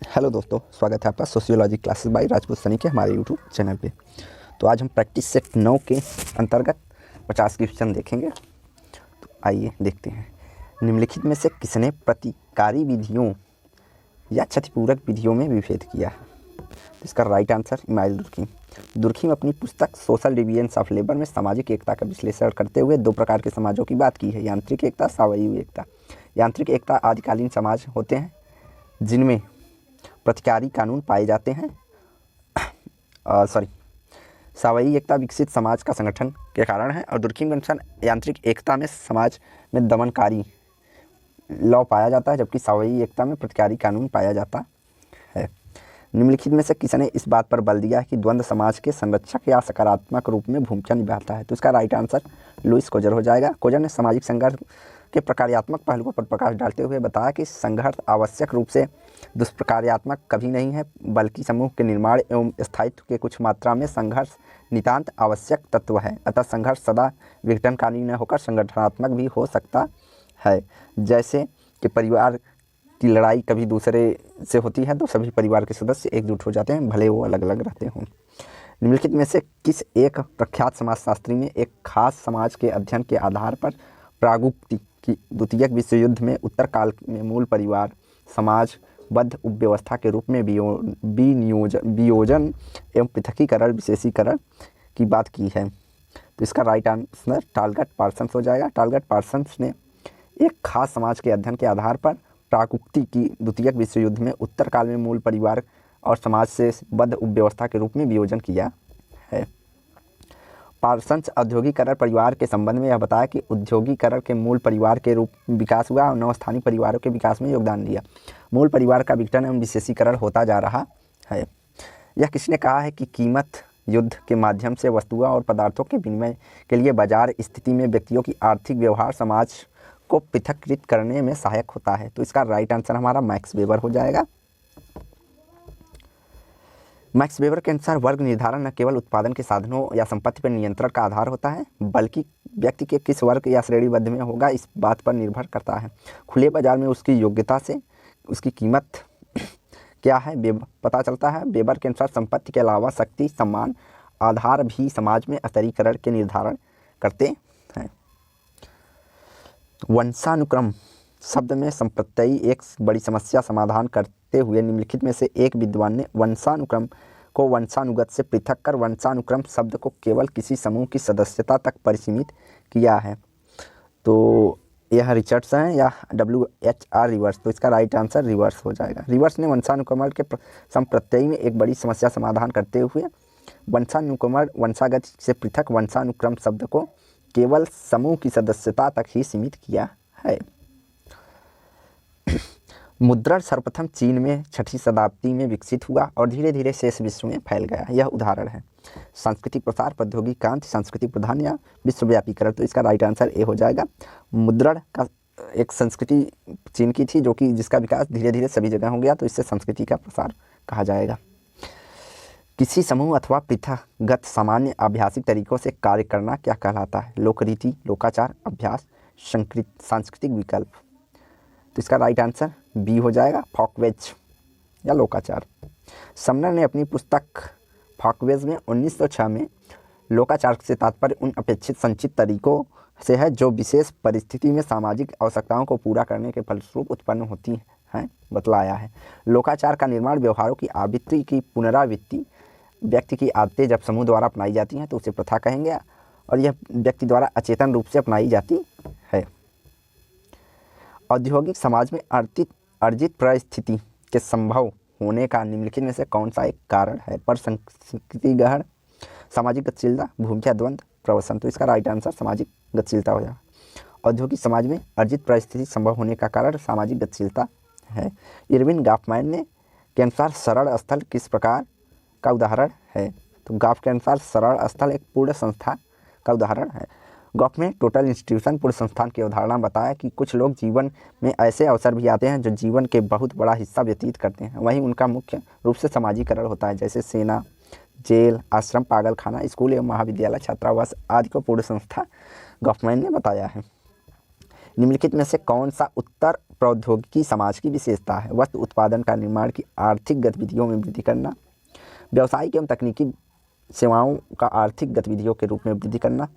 Hello दोस्तों, स्वागत है आपका sociology classes bye Rajput Sunny के हमारे यूट्यूब चैनल पे। तो आज हम प्रैक्टिस सेट 9 के अंतर्गत 50 क्वेश्चन देखेंगे। तो आइए देखते हैं। निम्नलिखित में से किसने प्रतिकारी विधियों या क्षतिपूरक विधियों में विभेद किया है? तो इसका right answer email Durkheim. Durkheim अपनी पुस्तक सोशल डिविजन्स ऑफ लेबर में सामाजिक एकता का विश्लेषण करते हुए दो प्रकार के समाजों की बात की है: यांत्रिक एकता, सावयवी एकता। यांत्रिक एकता आदिकालीन समाज होते हैं जिनमें प्रतिकारी कानून पाए जाते हैं। सावयवी एकता विकसित समाज का संगठन के कारण है। और दुर्खीम के अनुसार यांत्रिक एकता में समाज में दमनकारी लॉ पाया जाता है, जबकि सावयवी एकता में प्रतिकारी कानून पाया जाता है। निम्नलिखित में से किसने इस बात पर बल दिया है कि द्वंद्व समाज के संरक्षक या सकारात्मक रूप में भूमिका निभाता है? तो इसका राइट आंसर लुईस कोजर हो जाएगा। कोजर ने सामाजिक संघर्ष के प्रकार्यात्मक पहलुओं पर प्रकाश डालते हुए बताया कि संघर्ष आवश्यक रूप से दुष्प्रकार्यात्मक कभी नहीं है, बल्कि समूह के निर्माण एवं स्थायित्व के कुछ मात्रा में संघर्ष नितांत आवश्यक तत्व है। अतः संघर्ष सदा विघटनकारी न होकर संगठनात्मक भी हो सकता है। जैसे कि परिवार की लड़ाई कभी दूसरे से होती है तो सभी परिवार के सदस्य एकजुट हो जाते हैं, भले वो अलग अलग रहते हों। निम्नलिखित में से किस एक प्रख्यात समाजशास्त्री ने एक खास समाज के अध्ययन के आधार पर प्रागुक्ति की द्वितीय विश्व युद्ध में उत्तर काल में मूल परिवार समाजबद्ध उपव्यवस्था के रूप में वियोजन एवं पृथकीकरण विशेषीकरण की बात की है? तो इसका राइट आंसर टालगट पार्सन्स हो जाएगा। टालगट पार्सन्स ने एक खास समाज के अध्ययन के आधार पर प्रागुक्ति की द्वितीय विश्व युद्ध में उत्तर काल में मूल परिवार और समाज से बद्ध उपव्यवस्था के रूप में वियोजन किया है। पार्सन्स औद्योगिकरण परिवार के संबंध में यह बताया कि औद्योगिकरण के मूल परिवार के रूप में विकास हुआ और नव स्थानीय परिवारों के विकास में योगदान दिया। मूल परिवार का विघटन एवं विशेषीकरण होता जा रहा है। यह किसने कहा है कि कीमत युद्ध के माध्यम से वस्तुओं और पदार्थों के विनिमय के लिए बाजार स्थिति में व्यक्तियों की आर्थिक व्यवहार समाज को पृथकीकृत करने में सहायक होता है? तो इसका राइट आंसर हमारा मैक्स वेबर हो जाएगा। मैक्स वेबर के अनुसार वर्ग निर्धारण न केवल उत्पादन के साधनों या संपत्ति पर नियंत्रण का आधार होता है, बल्कि व्यक्ति के किस वर्ग या श्रेणीबद्ध में होगा इस बात पर निर्भर करता है। खुले बाजार में उसकी योग्यता से उसकी कीमत क्या है पता चलता है। वेबर के अनुसार संपत्ति के अलावा शक्ति, सम्मान, आधार भी समाज में स्तरीकरण के निर्धारण करते हैं। वंशानुक्रम शब्द में संप्रत्ययी एक बड़ी समस्या समाधान करते हुए निम्नलिखित में से एक विद्वान ने वंशानुक्रम को वंशानुगत से पृथक कर वंशानुक्रम शब्द को केवल किसी समूह की सदस्यता तक परिसीमित किया है। तो यह रिचर्ड्स हैं या WHR रिवर्स। तो इसका राइट आंसर रिवर्स हो जाएगा। रिवर्स ने वंशानुक्रमण के संप्रत्ययी में एक बड़ी समस्या समाधान करते हुए वंशानुक्रमण वंशागत से पृथक वंशानुक्रम शब्द को केवल समूह की सदस्यता तक ही सीमित किया है। मुद्रण सर्वप्रथम चीन में 6वीं शताब्दी में विकसित हुआ और धीरे धीरे शेष विश्व में फैल गया। यह उदाहरण है। सांस्कृतिक प्रसार, प्रौद्योगिकी क्रांति, सांस्कृतिक प्रधान या विश्वव्यापीकरण। तो इसका राइट आंसर ए हो जाएगा। मुद्रण का एक संस्कृति चीन की थी जो कि जिसका विकास धीरे धीरे सभी जगह हो गया, तो इससे संस्कृति का प्रसार कहा जाएगा। किसी समूह अथवा पृथकगत सामान्य अभ्यासिक तरीकों से कार्य करना क्या कहलाता है? लोकरीति, लोकाचार, अभ्यास, सांस्कृतिक विकल्प। तो इसका राइट आंसर बी हो जाएगा, फॉकवेज या लोकाचार। समनर ने अपनी पुस्तक फॉकवेज में 1906 में लोकाचार से तात्पर्य उन अपेक्षित संचित तरीकों से है जो विशेष परिस्थिति में सामाजिक आवश्यकताओं को पूरा करने के फलस्वरूप उत्पन्न होती हैं बतलाया है। लोकाचार का निर्माण व्यवहारों की आवृत्ति की पुनरावृत्ति, व्यक्ति की आदतें जब समूह द्वारा अपनाई जाती हैं तो उसे प्रथा कहेंगे और यह व्यक्ति द्वारा अचेतन रूप से अपनाई जाती है। औद्योगिक समाज में अर्जित परिस्थिति के संभव होने का निम्नलिखित में से कौन सा एक कारण है? पर संस्कृति ग्रहण, सामाजिक गतिशीलता, भूमिका द्वंद्व, प्रवसन। तो इसका राइट आंसर सामाजिक गतिशीलता हो जाएगा। औद्योगिक समाज में अर्जित परिस्थिति संभव होने का कारण सामाजिक गतिशीलता है। इरविन गॉफमैन ने के अनुसार सरल स्थल किस प्रकार का उदाहरण है? तो गॉफ के अनुसार सरल स्थल एक पूर्ण संस्था का उदाहरण है। गॉफ में टोटल इंस्टीट्यूशन पूर्ण संस्थान की अवधारणा बताया कि कुछ लोग जीवन में ऐसे अवसर भी आते हैं जो जीवन के बहुत बड़ा हिस्सा व्यतीत करते हैं, वहीं उनका मुख्य रूप से समाजीकरण होता है, जैसे सेना, जेल, आश्रम, पागलखाना, स्कूल एवं महाविद्यालय, छात्रावास आदि को पूर्ण संस्था गॉफमैन ने बताया है। निम्नलिखित में से कौन सा उत्तर प्रौद्योगिकी समाज की विशेषता है? वस्तु उत्पादन का निर्माण की आर्थिक गतिविधियों में वृद्धि करना, व्यावसायिक एवं तकनीकी सेवाओं का आर्थिक गतिविधियों के रूप में वृद्धि करना,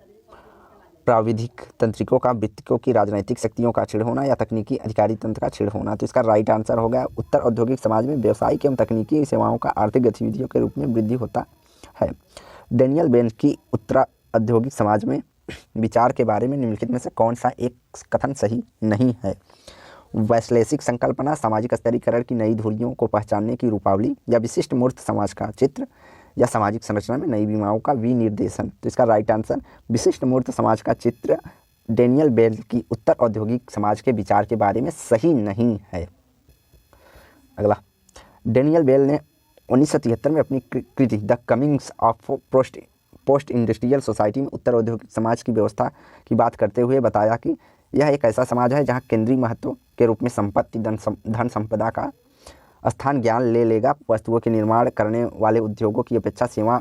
प्राविधिक तंत्रिकों का वित्तकों की राजनीतिक शक्तियों का क्षीण होना, या तकनीकी अधिकारी तंत्र का क्षीण होना। तो इसका राइट आंसर हो गया उत्तर औद्योगिक समाज में व्यावसायिक एवं तकनीकी सेवाओं का आर्थिक गतिविधियों के रूप में वृद्धि होता है। डेनियल बेन की उत्तर औद्योगिक समाज में विचार के बारे में निम्नलिखित में से कौन सा एक कथन सही नहीं है? वैश्लेषिक संकल्पना, सामाजिक स्तरीकरण की नई धुरियों को पहचानने की रूपावली, या विशिष्ट मूर्त समाज का चित्र, या सामाजिक संरचना में नई बीमाओं का विनिर्देशन। तो इसका राइट आंसर विशिष्ट मूर्त समाज का चित्र डेनियल बेल की उत्तर औद्योगिक समाज के विचार के बारे में सही नहीं है। अगला, डेनियल बेल ने 1973 में अपनी कृति the comings of post industrial society में उत्तर औद्योगिक समाज की व्यवस्था की बात करते हुए बताया कि यह एक ऐसा समाज है जहां केंद्रीय महत्व के रूप में संपत्ति, धन संपदा का स्थान ज्ञान ले लेगा। वस्तुओं के निर्माण करने वाले उद्योगों की अपेक्षा सेवा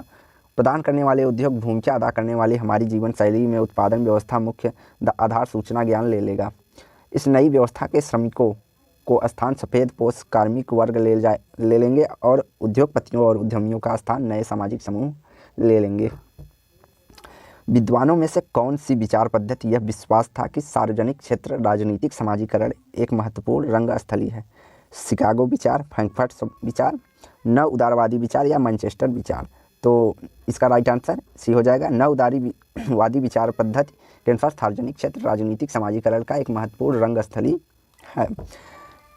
प्रदान करने वाले उद्योग भूमिका अदा करने वाली हमारी जीवन शैली में उत्पादन व्यवस्था मुख्य आधार सूचना ज्ञान ले लेगा। इस नई व्यवस्था के श्रमिकों को स्थान सफ़ेद पोष कार्मिक वर्ग ले लेंगे और उद्योगपतियों और उद्यमियों का स्थान नए सामाजिक समूह ले लेंगे। विद्वानों में से कौन सी विचार पद्धति यह विश्वास था कि सार्वजनिक क्षेत्र राजनीतिक समाजीकरण एक महत्वपूर्ण रंगस्थली है? शिकागो विचार, फ्रैंकफर्ट विचार, न उदारवादी विचार, या मैनचेस्टर विचार। तो इसका राइट आंसर सी हो जाएगा न उदारवादी विचार पद्धति के अनुसार सार्वजनिक क्षेत्र राजनीतिक समाजीकरण का एक महत्वपूर्ण रंगस्थली है।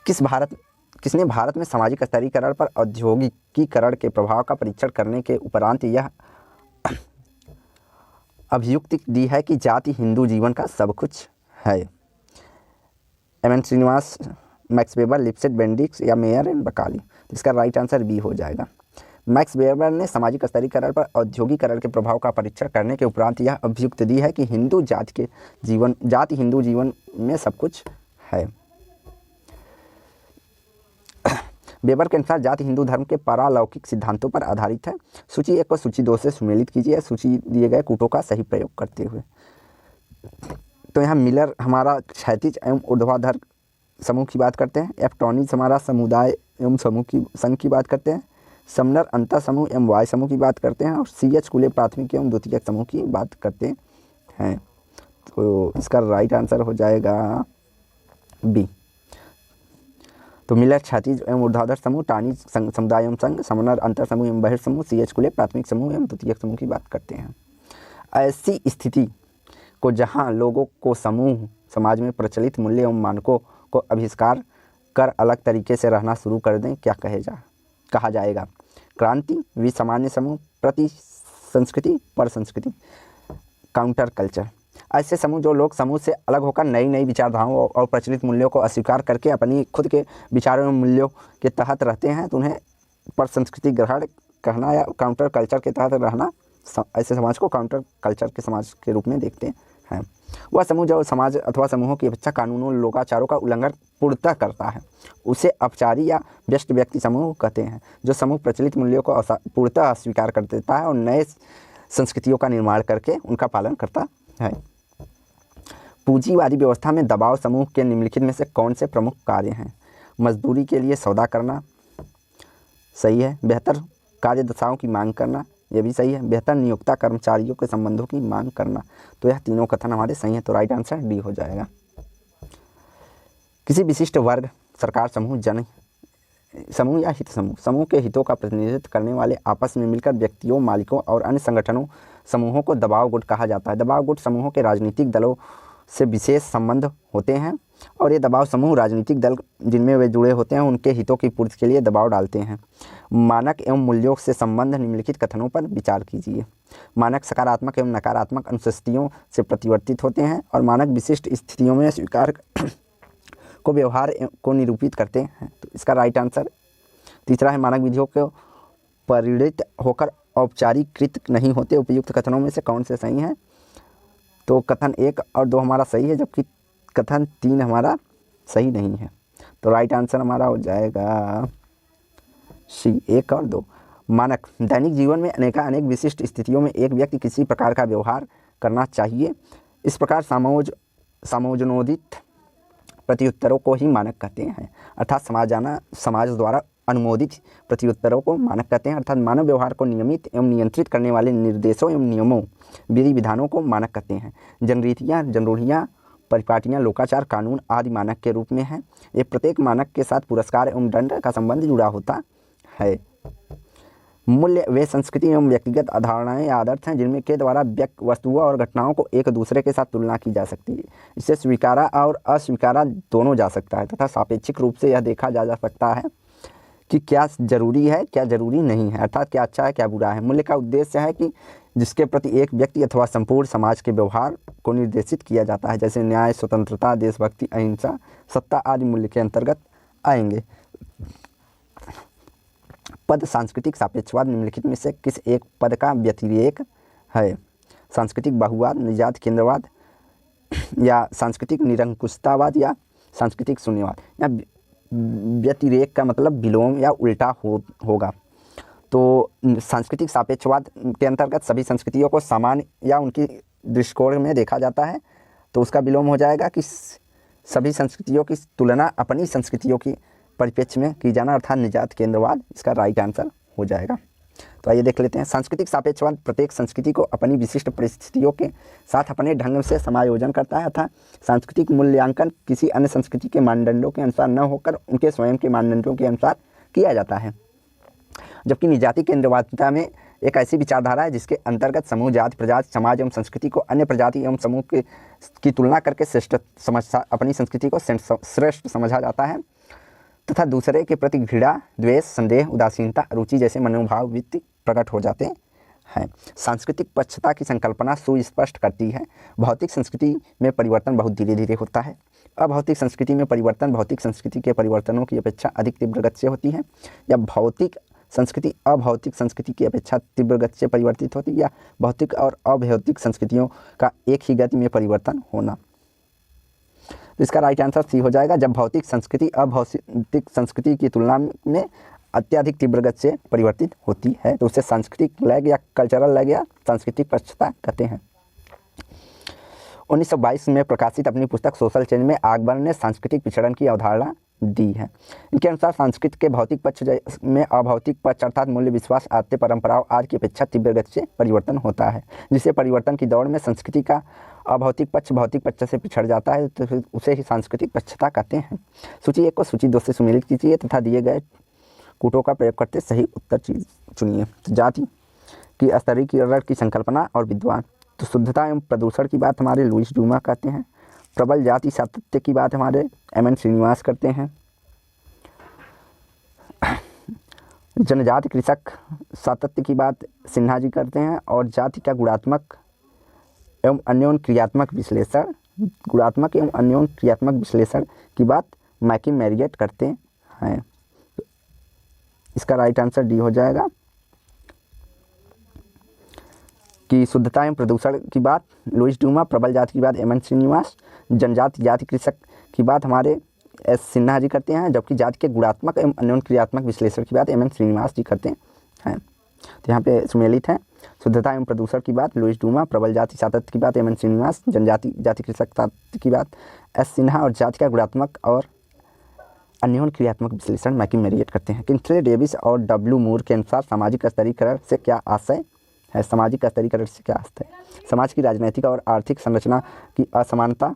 किसने भारत में सामाजिक स्तरीकरण पर औद्योगिकीकरण के प्रभाव का परीक्षण करने के उपरांत यह अभियुक्ति दी है कि जाति हिंदू जीवन का सब कुछ है? M N. Srinivas, Max Weber, Lipset, Bendix, या मेयर एंड बकाली। तो इसका राइट आंसर बी हो जाएगा। मैक्स वेबर ने सामाजिक स्तरीकरण पर औद्योगिकरण के प्रभाव का परीक्षण करने के उपरांत यह अभियुक्ति दी है कि जाति हिंदू जीवन में सब कुछ है। वेबर के अनुसार जाति हिंदू धर्म के पारलौकिक सिद्धांतों पर आधारित है। सूची 1 को सूची 2 से सुमेलित कीजिए सूची दिए गए कूटों का सही प्रयोग करते हुए। तो यहाँ मिलर हमारा क्षैतिज एवं ऊर्ध्वाधर समूह की बात करते हैं। एप्टोनीज हमारा समुदाय एवं समूह की संघ की बात करते हैं। समनर अंतर समूह एवं वाय समूह की बात करते हैं। और CH कुले प्राथमिक एवं द्वितीयक समूह की बात करते हैं। तो इसका राइट आंसर हो जाएगा बी। तो मिलर क्षैतिज एवं ऊर्ध्वाधर समूह, टानीज समुदाय एवं संघ, समनर अंतर समूह एवं बहिर्समूह, CH कुले प्राथमिक समूह एवं द्वितीयक समूह की बात करते हैं। ऐसी स्थिति को जहाँ लोगों को समूह समाज में प्रचलित मूल्य एवं मानकों को अभिष्कार कर अलग तरीके से रहना शुरू कर दें क्या कहा जाएगा? क्रांति, विसामान्य समूह, प्रति संस्कृति, पर संस्कृति, काउंटर कल्चर। ऐसे समूह जो लोग समूह से अलग होकर नई विचारधाराओं और प्रचलित मूल्यों को अस्वीकार करके अपनी खुद के विचारों एवं मूल्यों के तहत रहते हैं तो उन्हें पर संस्कृति ग्रहण करना या काउंटर कल्चर के तहत रहना, ऐसे समाज को काउंटर कल्चर के समाज के रूप में देखते हैं। वह समूह जो समाज अथवा समूहों की अपेक्षा कानूनों लोकाचारों का उल्लंघन पूर्णतः करता है उसे अपचारी या व्यस्त व्यक्ति समूह कहते हैं। जो समूह प्रचलित मूल्यों को पूर्णतः अस्वीकार कर देता है और नए संस्कृतियों का निर्माण करके उनका पालन करता है। पूंजीवादी व्यवस्था में दबाव समूह के निम्नलिखित में से कौन से प्रमुख कार्य हैं? मजदूरी के लिए सौदा करना, सही है। बेहतर कार्य दशाओं की मांग करना, यह भी सही है। बेहतर नियोक्ता कर्मचारियों के संबंधों की मांग करना। तो यह तीनों कथन हमारे सही हैं। तो राइट आंसर डी हो जाएगा। किसी विशिष्ट वर्ग, सरकार, समूह, जन समूह या हित समूह के हितों का प्रतिनिधित्व करने वाले आपस में मिलकर व्यक्तियों, मालिकों और अन्य संगठनों समूहों को दबाव गुट कहा जाता है। दबाव गुट समूहों के राजनीतिक दलों से विशेष संबंध होते हैं और ये दबाव समूह राजनीतिक दल जिनमें वे जुड़े होते हैं उनके हितों की पूर्ति के लिए दबाव डालते हैं। मानक एवं मूल्यों से संबंध निम्नलिखित कथनों पर विचार कीजिए। मानक सकारात्मक एवं नकारात्मक अनुस्थितियों से परिवर्तित होते हैं और मानक विशिष्ट स्थितियों में स्वीकार को व्यवहार को निरूपित करते हैं। तो इसका राइट आंसर तीसरा है। मानक विधियों को परिणित होकर औपचारिकृत नहीं होते। उपयुक्त कथनों में से कौन से सही हैं? तो कथन 1 और 2 हमारा सही है जबकि कथन 3 हमारा सही नहीं है। तो राइट आंसर हमारा हो जाएगा सी, 1 और 2। मानक दैनिक जीवन में अनेक विशिष्ट स्थितियों में एक व्यक्ति किसी प्रकार का व्यवहार करना चाहिए। इस प्रकार समायोजनोदित प्रत्युत्तरों को ही मानक कहते हैं। अर्थात समाज द्वारा अनुमोदित प्रत्युत्तरों को मानक कहते हैं। अर्थात मानव व्यवहार को नियमित एवं नियंत्रित करने वाले निर्देशों एवं नियमों, विधि विधानों को मानक कहते हैं। जनरीतियाँ, जनरूढ़ियाँ, परिपाटियाँ, लोकाचार, कानून आदि मानक के रूप में हैं। ये प्रत्येक मानक के साथ पुरस्कार एवं दंड का संबंध जुड़ा होता है। मूल्य वे संस्कृति एवं व्यक्तिगत अवधारणाएं या आदर्श हैं जिनमें के द्वारा व्यक्ति, वस्तुओं और घटनाओं को एक दूसरे के साथ तुलना की जा सकती है। इसे स्वीकारा और अस्वीकारा दोनों जा सकता है तथा सापेक्षिक रूप से यह देखा जा सकता है कि क्या जरूरी है, क्या जरूरी नहीं है, अर्थात क्या अच्छा है, क्या बुरा है। मूल्य का उद्देश्य है कि जिसके प्रति एक व्यक्ति अथवा संपूर्ण समाज के व्यवहार को निर्देशित किया जाता है, जैसे न्याय, स्वतंत्रता, देशभक्ति, अहिंसा, सत्ता आदि मूल्य के अंतर्गत आएंगे। पद सांस्कृतिक सापेक्षवाद निम्नलिखित में से किस एक पद का व्यतिरेक है? सांस्कृतिक बहुवाद, निजात केंद्रवाद, या सांस्कृतिक निरंकुशतावाद, या सांस्कृतिक शून्यवाद। या व्यतिरेक का मतलब विलोम या उल्टा होगा। तो सांस्कृतिक सापेक्षवाद के अंतर्गत सभी संस्कृतियों को समान या उनकी दृष्टिकोण में देखा जाता है, तो उसका विलोम हो जाएगा कि सभी संस्कृतियों की तुलना अपनी संस्कृतियों की परिप्रेक्ष्य में की जाना, अर्थात निजात केंद्रवाद इसका राइट आंसर हो जाएगा। तो आइए देख लेते हैं। सांस्कृतिक सापेक्षवाद प्रत्येक संस्कृति को अपनी विशिष्ट परिस्थितियों के साथ अपने ढंग से समायोजन करता है अर्थात सांस्कृतिक मूल्यांकन किसी अन्य संस्कृति के मानदंडों के अनुसार न होकर उनके स्वयं के मानदंडों के अनुसार किया जाता है। जबकि निजाति केंद्रवादिता में एक ऐसी विचारधारा है जिसके अंतर्गत समूह, जाति, प्रजाति, समाज एवं संस्कृति को अन्य प्रजाति एवं समूह की तुलना करके अपनी संस्कृति को श्रेष्ठ समझा जाता है तथा दूसरे के प्रति घृणा, द्वेष, संदेह, उदासीनता, रुचि जैसे मनोभाव वृत्ति प्रकट हो जाते हैं। सांस्कृतिक पक्षता की संकल्पना सुस्पष्ट करती है। भौतिक संस्कृति में परिवर्तन बहुत धीरे धीरे होता है। अभौतिक संस्कृति में परिवर्तन भौतिक संस्कृति के परिवर्तनों की अपेक्षा अधिक तीव्र गति से होती है, या भौतिक संस्कृति अभौतिक संस्कृति की अपेक्षा तीव्र गति से परिवर्तित होती है, या भौतिक और अभौतिक संस्कृतियों का एक ही गति में परिवर्तन होना। तो इसका राइट आंसर सी हो जाएगा। जब भौतिक संस्कृति अभौतिक संस्कृति की तुलना में अत्यधिक तीव्र गति से परिवर्तित होती है तो उसे सांस्कृतिक लैग या कल्चरल लैग या सांस्कृतिक पक्षता कहते हैं। 1922 में प्रकाशित अपनी पुस्तक सोशल चेंज में आगबर्न ने सांस्कृतिक पिछड़न की अवधारणा दी है। इनके अनुसार संस्कृति के भौतिक पक्ष में अभौतिक पक्ष अर्थात मूल्य, विश्वास, आदतें, परंपराओं आदि की अपेक्षा तीव्र गति से परिवर्तन होता है। जिसे परिवर्तन की दौड़ में संस्कृति का अभौतिक पक्ष भौतिक पक्ष से पिछड़ जाता है तो फिर उसे ही सांस्कृतिक पक्षता कहते हैं। सूची 1 को सूची 2 से सुमेलित कीजिए तथा दिए गए कूटों का प्रयोग करते सही उत्तर चुनिए। तो जाति की स्तरीकरण की संकल्पना और विद्वान। तो शुद्धता एवं प्रदूषण की बात हमारे लुईस ड्यूमा करते हैं। प्रबल जाति सातत्य की बात हमारे एम.एन. श्रीनिवास करते हैं। जनजाति कृषक सातत्य की बात सिन्हा जी करते हैं। और जाति का गुणात्मक एवं अन्योन्य क्रियात्मक विश्लेषण की बात मैकी मैरियट करते हैं। इसका राइट आंसर डी हो जाएगा कि शुद्धता एवं प्रदूषण की बात लुईस ड्यूमा, प्रबल जाति की बात एम.एन. श्रीनिवास, जनजाति जाति कृषक की बात हमारे एस. सिन्हा जी करते हैं, जबकि जाति के गुणात्मक एवं अन्योन्य क्रियात्मक विश्लेषण की बात एम.एन. श्रीनिवास जी करते हैं। तो यहाँ पे सुमेलित है। शुद्धता एवं प्रदूषण की बात लुईस ड्यूमा, प्रबल जाति सातत्य की बात एम.एन. श्रीनिवास, जनजाति जाति कृषक सातत्य की बात एस. सिन्हा और जाति का गुणात्मक और अन्योन्य क्रियात्मक विश्लेषण मैकी मैरियट करते हैं। किंगस्ले डेविस और डब्ल्यू मूर के अनुसार सामाजिक स्तरीकरण से क्या आशय है? सामाजिक स्तरीकरण से क्या आशय है? समाज की राजनैतिक और आर्थिक संरचना की असमानता,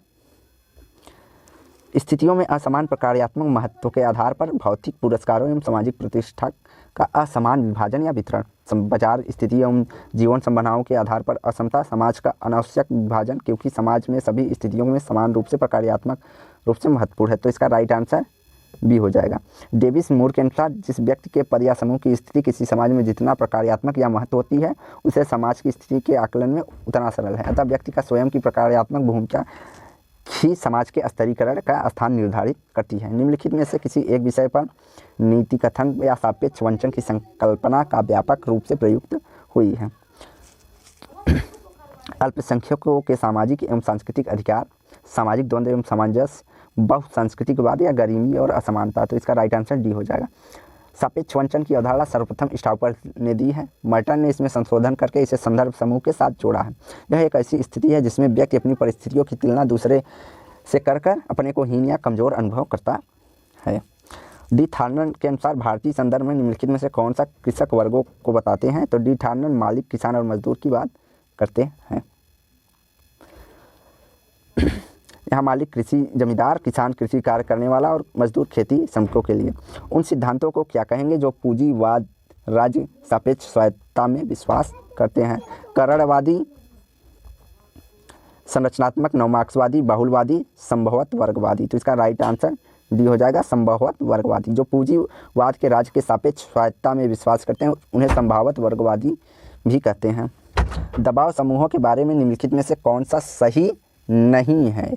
स्थितियों में असमान प्रकार्यात्मक महत्व के आधार पर भौतिक पुरस्कारों एवं सामाजिक प्रतिष्ठा का असमान विभाजन या वितरण, बाजार स्थिति एवं जीवन संभावनाओं के आधार पर असमता, समाज का अनावश्यक विभाजन क्योंकि समाज में सभी स्थितियों में समान रूप से प्रकार्यात्मक रूप से महत्वपूर्ण है। तो इसका राइट आंसर बी हो जाएगा। डेविस मूर के अनुसार जिस व्यक्ति के पद या समूह की स्थिति किसी समाज में जितना प्रकार्यात्मक या महत्व होती है उसे समाज की स्थिति के आकलन में उतना सरल है। अतः व्यक्ति का स्वयं की प्रकार्यात्मक भूमिका ही समाज के स्तरीकरण का स्थान निर्धारित करती है। निम्नलिखित में से किसी एक विषय पर नीति कथन या सापेक्ष वंचन की संकल्पना का व्यापक रूप से प्रयुक्त हुई है। अल्पसंख्यकों के सामाजिक एवं सांस्कृतिक अधिकार, सामाजिक द्वंद्व एवं सामंजस्य, बहुसांस्कृतिकवाद या गरीबी और असमानता। तो इसका राइट आंसर डी हो जाएगा। सापेक्ष वंचन की अवधारणा सर्वप्रथम स्टाउपर ने दी है। मर्टन ने इसमें संशोधन करके इसे संदर्भ समूह के साथ जोड़ा है। यह एक ऐसी स्थिति है जिसमें व्यक्ति अपनी परिस्थितियों की तुलना दूसरे से कर कर अपने को हीन या कमज़ोर अनुभव करता है। डी थार्नन के अनुसार भारतीय संदर्भ में निम्नलिखित में से कौन सा कृषक वर्गों को बताते हैं? तो डी थार्नन मालिक, किसान और मजदूर की बात करते हैं। यहाँ मालिक कृषि जमींदार, किसान कृषि कार्य करने वाला और मजदूर खेती श्रमिकों के लिए। उन सिद्धांतों को क्या कहेंगे जो पूंजीवाद, राज्य सापेक्ष स्वायत्तता में विश्वास करते हैं? करणवादी, संरचनात्मक, नवमार्क्सवादी, बहुलवादी, संभवत वर्गवादी। तो इसका राइट आंसर डी हो जाएगा, संभवत वर्गवादी। जो पूंजीवाद के राज्य के सापेक्ष स्वायत्तता में विश्वास करते हैं उन्हें संभावत वर्गवादी भी कहते हैं। दबाव समूहों के बारे में निम्नलिखित में से कौन सा सही नहीं है?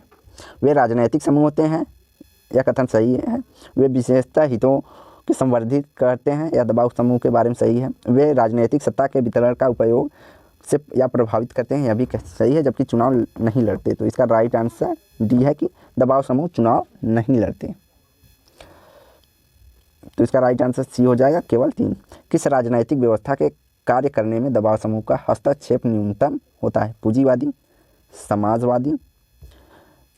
वे राजनैतिक समूह होते हैं, यह कथन सही है। वे विशेषता हितों के संवर्धित करते हैं, यह दबाव समूह के बारे में सही है। वे राजनीतिक सत्ता के वितरण का उपयोग से या प्रभावित करते हैं, यह भी सही है। जबकि चुनाव नहीं लड़ते। तो इसका राइट आंसर डी है कि दबाव समूह चुनाव नहीं लड़ते। तो इसका राइट आंसर सी हो जाएगा, केवल 3। किस राजनैतिक व्यवस्था के कार्य करने में दबाव समूह का हस्तक्षेप न्यूनतम होता है? पूंजीवादी, समाजवादी,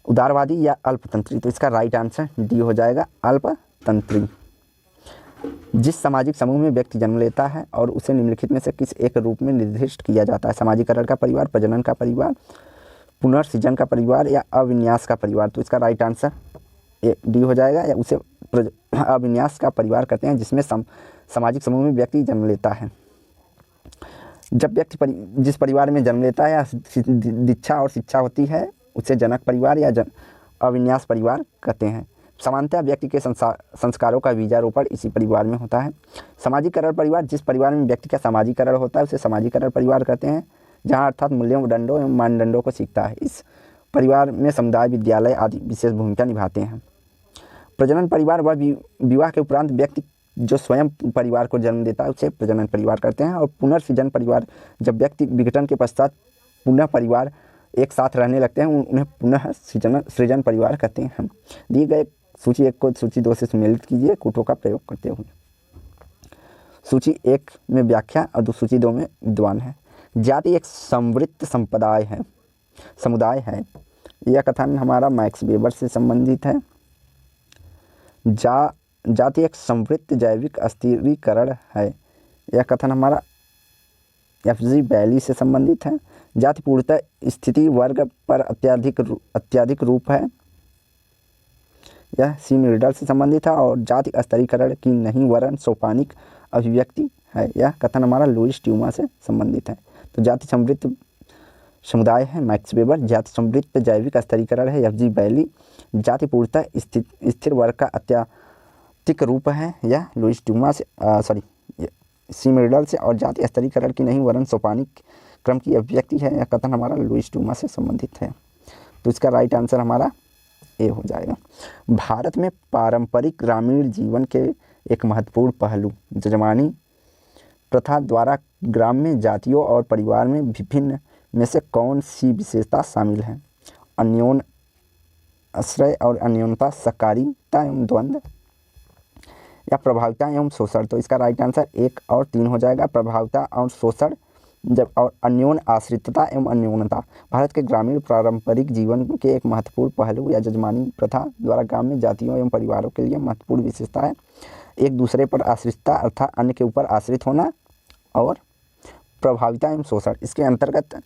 उदारवादी या अल्पतंत्री? तो इसका राइट आंसर डी हो जाएगा, अल्पतंत्री। जिस सामाजिक समूह में व्यक्ति जन्म लेता है और उसे निम्नलिखित में से किस एक रूप में निर्दिष्ट किया जाता है? सामाजिकरण का परिवार, प्रजनन का परिवार, पुनर्सृजन का परिवार या अविन्यास का परिवार? तो इसका राइट आंसर डी हो जाएगा, या उसे अविन्यास का परिवार कहते हैं जिसमें सामाजिक समूह में व्यक्ति जन्म लेता है। जब व्यक्ति जिस परिवार में जन्म लेता है या दीक्षा और शिक्षा होती है उसे जनक परिवार या अविन्यास परिवार कहते हैं। सामान्यतः व्यक्ति के संस्कारों का बीजारोपण इसी परिवार में होता है। सामाजिकरण परिवार, जिस परिवार में व्यक्ति का सामाजिकरण होता है उसे सामाजिकरण परिवार कहते हैं, जहाँ अर्थात मूल्यों, दंडों एवं मानदंडों को सीखता है। इस परिवार में समुदाय, विद्यालय आदि विशेष भूमिका निभाते हैं। प्रजनन परिवार वह विवाह के उपरांत व्यक्ति जो स्वयं परिवार को जन्म देता है उसे प्रजनन परिवार कहते हैं। और पुनर्सृजन परिवार, जब व्यक्ति विघटन के पश्चात पुनः परिवार एक साथ रहने लगते हैं उन्हें पुनः सृजन परिवार कहते हैं। दिए गए सूची 1 को सूची 2 से सम्मिलित कीजिए कूटों का प्रयोग करते हुए। सूची 1 में व्याख्या और सूची 2 में विद्वान है। जाति एक समृद्ध समुदाय है। यह कथन हमारा मैक्स वेबर से संबंधित है। जाति एक समृद्ध जैविक अस्थिरीकरण है। यह कथन हमारा एफ.जी. बैली से संबंधित है। जाति पूर्णतः स्थिति वर्ग पर अत्यधिक रूप है। यह सी. मिर्डल से संबंधित है। और जाति स्तरीकरण की नहीं वरन सोपानिक अभिव्यक्ति है। यह कथन हमारा लुईस ट्यूमा से संबंधित है। तो जाति समृद्ध समुदाय है मैक्स वेबर। जाति समृद्ध जैविक स्तरीकरण है एफ.जी. बैली। जाति पूर्णतः स्थिर वर्ग का अत्यधिक रूप है, यह लुईस ट्यूमा से सी. मिर्डल से। और जाति स्तरीकरण की नहीं वरन सोपानिक क्रम की अभिव्यक्ति है, यह कथन हमारा लुईस ट्यूमा से संबंधित है। तो इसका राइट आंसर हमारा ए हो जाएगा। भारत में पारंपरिक ग्रामीण जीवन के एक महत्वपूर्ण पहलू जजमानी प्रथा द्वारा ग्राम्य जातियों और परिवार में विभिन्न में से कौन सी विशेषता शामिल है? अन्योन्य आश्रय और अन्योन्यता, सहकारिता एवं द्वंद्व या प्रभाविता एवं शोषण? तो इसका राइट आंसर 1 और 3 हो जाएगा, प्रभाविता और शोषण। जब और अन्योन्य आश्रितता एवं अन्योन्यता भारत के ग्रामीण पारंपरिक जीवन के एक महत्वपूर्ण पहलू या जजमानी प्रथा द्वारा ग्राम्य जातियों एवं परिवारों के लिए महत्वपूर्ण विशेषता है। एक दूसरे पर आश्रितता अर्थात अन्य के ऊपर आश्रित होना, और प्रभाविता एवं शोषण, इसके अंतर्गत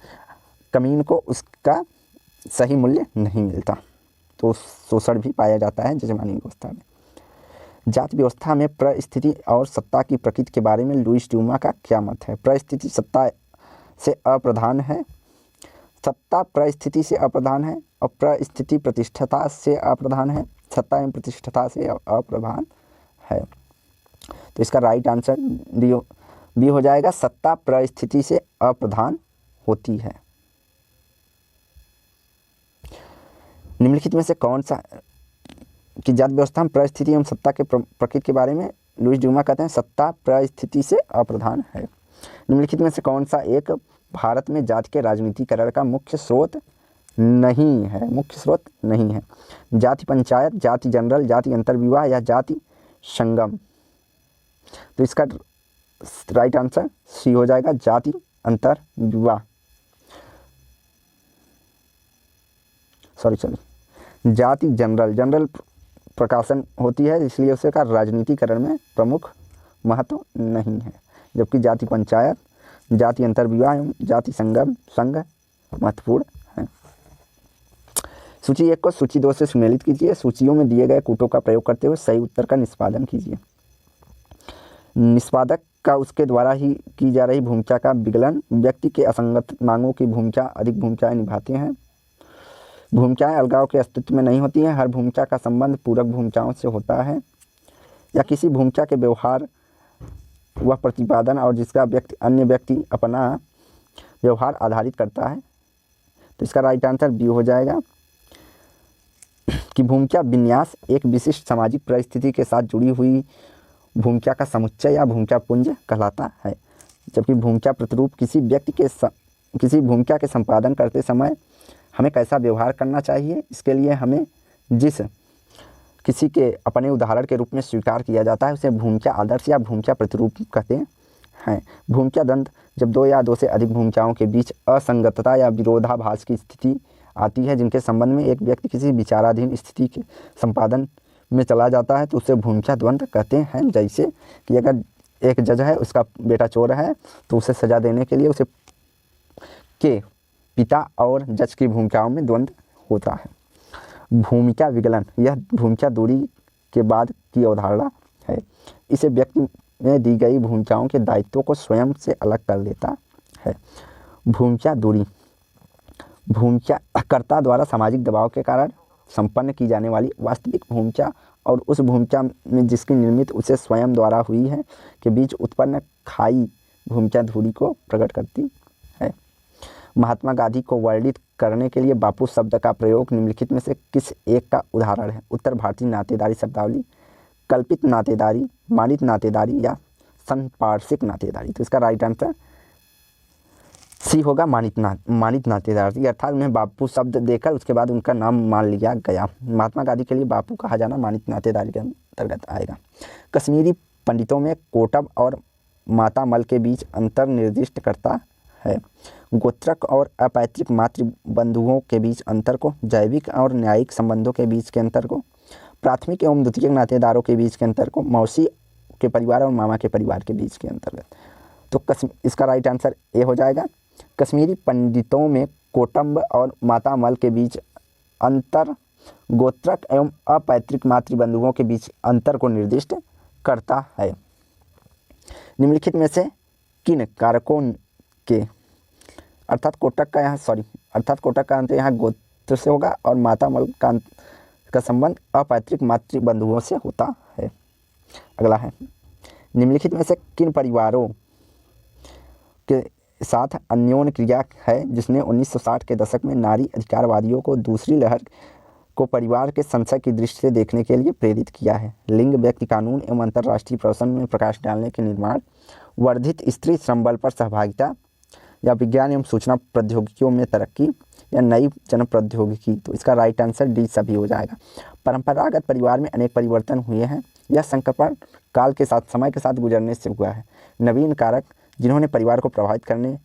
कमीन को उसका सही मूल्य नहीं मिलता, तो शोषण भी पाया जाता है जजमानी व्यवस्था में। जाति व्यवस्था में परिस्थिति और सत्ता की प्रकृति के बारे में लुईस ट्यूमा का क्या मत है? परिस्थिति सत्ता से अप्रधान है, सत्ता परिस्थिति से अप्रधान है, और परिस्थिति प्रतिष्ठता से अप्रधान है, सत्ता एवं प्रतिष्ठता से अप्रधान है। तो इसका राइट आंसर बी हो जाएगा, सत्ता परिस्थिति से अप्रधान होती है। निम्नलिखित में से कौन सा कि जाति व्यवस्था में परिस्थिति एवं सत्ता के प्रकृति के बारे में लुईस ट्यूमा कहते हैं सत्ता परिस्थिति से अप्रधान है। निम्नलिखित में से कौन सा एक भारत में जाति के राजनीतिकरण का मुख्य स्रोत नहीं है? जाति पंचायत, जाति जनरल, जाति अंतर्विवाह या जाति संगम? तो इसका राइट आंसर सी हो जाएगा, जाति अंतर्विवाह। जाति जनरल प्रकाशन होती है, इसलिए उसका राजनीतिकरण में प्रमुख महत्व नहीं है। जबकि जाति पंचायत, जाति अंतर्विवाह एवं जाति संगम संघ महत्वपूर्ण है। सूची 1 को सूची 2 से सुमेलित कीजिए। सूचियों में दिए गए कूटों का प्रयोग करते हुए सही उत्तर का निष्पादन कीजिए। निष्पादक का उसके द्वारा ही की जा रही भूमिका का विगलन। व्यक्ति के असंगत मांगों की भूमिका अधिक भूमिकाएं निभाते हैं। भूमिकाएं अलगाव के अस्तित्व में नहीं होती हैं। हर भूमिका का संबंध पूरक भूमिकाओं से होता है या किसी भूमिका के व्यवहार व प्रतिपादन और जिसका अन्य व्यक्ति अपना व्यवहार आधारित करता है। तो इसका राइट आंसर बी हो जाएगा कि भूमिका विन्यास एक विशिष्ट सामाजिक परिस्थिति के साथ जुड़ी हुई भूमिका का समुच्चय या भूमिका पुंज कहलाता है। जबकि भूमिका प्रतिरूप किसी भूमिका के संपादन करते समय हमें कैसा व्यवहार करना चाहिए, इसके लिए हमें जिस किसी के अपने उदाहरण के रूप में स्वीकार किया जाता है उसे भूमिका आदर्श या भूमिका प्रतिरूप कहते हैं। भूमिका द्वंद्व जब 2 या 2 से अधिक भूमिकाओं के बीच असंगतता या विरोधाभास की स्थिति आती है, जिनके संबंध में एक व्यक्ति किसी विचाराधीन स्थिति के संपादन में चला जाता है, तो उसे भूमिका द्वंद्व कहते हैं। जैसे कि अगर एक जज है, उसका बेटा चोर है, तो उसे सजा देने के लिए उसे के पिता और जज की भूमिकाओं में द्वंद्व होता है। भूमिका विगलन यह भूमिका दूरी के बाद की अवधारणा है। इसे व्यक्ति में दी गई भूमिकाओं के दायित्वों को स्वयं से अलग कर देता है। भूमिका दूरी भूमिका कर्ता द्वारा सामाजिक दबाव के कारण संपन्न की जाने वाली वास्तविक भूमिका और उस भूमिका में जिसकी निर्मित उसे स्वयं द्वारा हुई है के बीच उत्पन्न खाई भूमिका दूरी को प्रकट करती है। महात्मा गांधी को वर्णित करने के लिए बापू शब्द का प्रयोग निम्नलिखित में से किस एक का उदाहरण है? उत्तर भारतीय नातेदारी शब्दावली, कल्पित नातेदारी, मानित नातेदारी या संपार्श्विक नातेदारी। तो इसका राइट आंसर सी होगा मानित नातेदारी, अर्थात उन्हें बापू शब्द देकर उसके बाद उनका नाम मान लिया गया। महात्मा गांधी के लिए बापू कहा जाना मानित नातेदारी के अंतर्गत आएगा। कश्मीरी पंडितों में कोटब और मातामल के बीच अंतर निर्दिष्ट करता है। गोत्रक और अपैतृक मातृबंधुओं के बीच अंतर को, जैविक और न्यायिक संबंधों के बीच के अंतर को, प्राथमिक एवं द्वितीयक नातेदारों के बीच के अंतर को, मौसी के परिवार और मामा के परिवार के बीच के अंतर्गत। तो इसका राइट आंसर ए हो जाएगा। कश्मीरी पंडितों में कोटम्ब और मातामल के बीच अंतर गोत्रक एवं अपैतृक मातृबंधुओं के बीच अंतर को निर्दिष्ट करता है। निम्नलिखित में से किन कारकों के अर्थात कोटक का अंत यहाँ गोत्र से होगा और मातामल का संबंध अपैतृक मातृबंधुओं से होता है। अगला है, निम्नलिखित में से किन परिवारों के साथ अन्योन्य क्रिया है जिसने 1960 के दशक में नारी अधिकारवादियों को दूसरी लहर को परिवार के संशय की दृष्टि से देखने के लिए प्रेरित किया है? लिंग, व्यक्ति कानून एवं अंतर्राष्ट्रीय प्रवसन में प्रकाश डालने के निर्माण, वर्धित स्त्री श्रमबल पर सहभागिता या विज्ञान एवं सूचना प्रौद्योगिकियों में तरक्की या नई जन प्रौद्योगिकी। तो इसका राइट आंसर डी सभी हो जाएगा। परंपरागत परिवार में अनेक परिवर्तन हुए हैं। यह संक्रमण काल के साथ समय के साथ गुजरने से हुआ है। नवीन कारक जिन्होंने परिवार को प्रभावित करने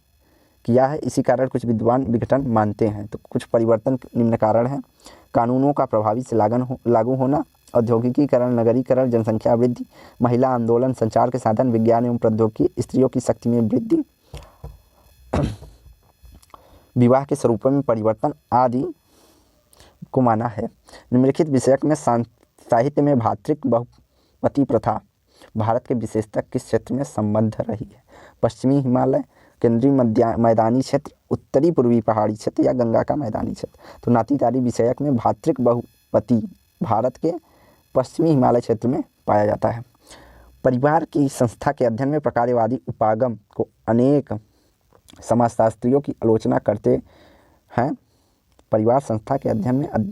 किया है, इसी कारण कुछ विद्वान विघटन मानते हैं। तो कुछ परिवर्तन निम्न कारण हैं: कानूनों का प्रभावी से लागू होना, औद्योगिकीकरण, नगरीकरण, जनसंख्या वृद्धि, महिला आंदोलन, संचार के साधन, विज्ञान एवं प्रौद्योगिकी, स्त्रियों की शक्ति में वृद्धि, विवाह के स्वरूपों में परिवर्तन आदि को माना है। निम्नलिखित विषयक में साहित्य में भातृक बहुपति प्रथा भारत के विशेषतः किस क्षेत्र में संबद्ध रही है? पश्चिमी हिमालय, केंद्रीय मैदानी क्षेत्र, उत्तरी पूर्वी पहाड़ी क्षेत्र या गंगा का मैदानी क्षेत्र। तो नातीदारी विषयक में भातृक बहुपति भारत के पश्चिमी हिमालय क्षेत्र में पाया जाता है। परिवार की संस्था के अध्ययन में प्रकारवादी उपागम को अनेक समाजशास्त्रियों की आलोचना करते हैं। परिवार संस्था के अध्ययन में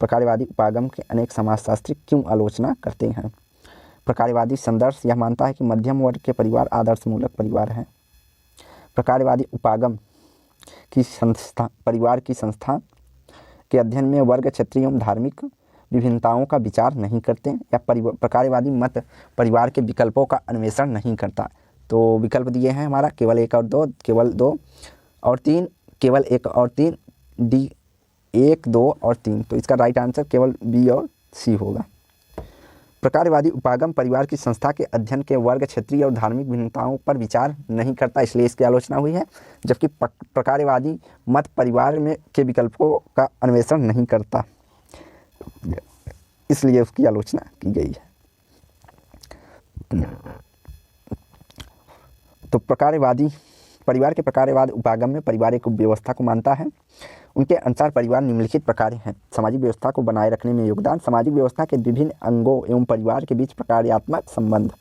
प्रकारवादी उपागम के अनेक समाजशास्त्री क्यों आलोचना करते हैं? प्रकारवादी संदर्श यह मानता है कि मध्यम वर्ग के परिवार आदर्शमूलक परिवार हैं। प्रकारवादी उपागम की संस्था परिवार की संस्था के अध्ययन में वर्ग, क्षेत्रीय एवं धार्मिक विभिन्नताओं का विचार नहीं करते या प्रकारवादी मत परिवार के विकल्पों का अन्वेषण नहीं करता। तो विकल्प दिए हैं हमारा केवल 1 और 2, केवल 2 और 3, केवल 1 और 3, डी 1, 2 और 3। तो इसका राइट आंसर केवल बी और सी होगा। प्रकारवादी उपागम परिवार की संस्था के अध्ययन के वर्ग, क्षेत्रीय और धार्मिक भिन्नताओं पर विचार नहीं करता, इसलिए इसकी आलोचना हुई है। जबकि प्रकारवादी मत परिवार में के विकल्पों का अन्वेषण नहीं करता, इसलिए उसकी आलोचना की गई है। तो प्रकारवादी परिवार के प्रकारवाद उपागम में परिवार एक व्यवस्था को मानता है। उनके अनुसार परिवार निम्नलिखित प्रकार हैं: सामाजिक व्यवस्था को बनाए रखने में योगदान, सामाजिक व्यवस्था के विभिन्न अंगों एवं परिवार के बीच प्रकार्यात्मक संबंध,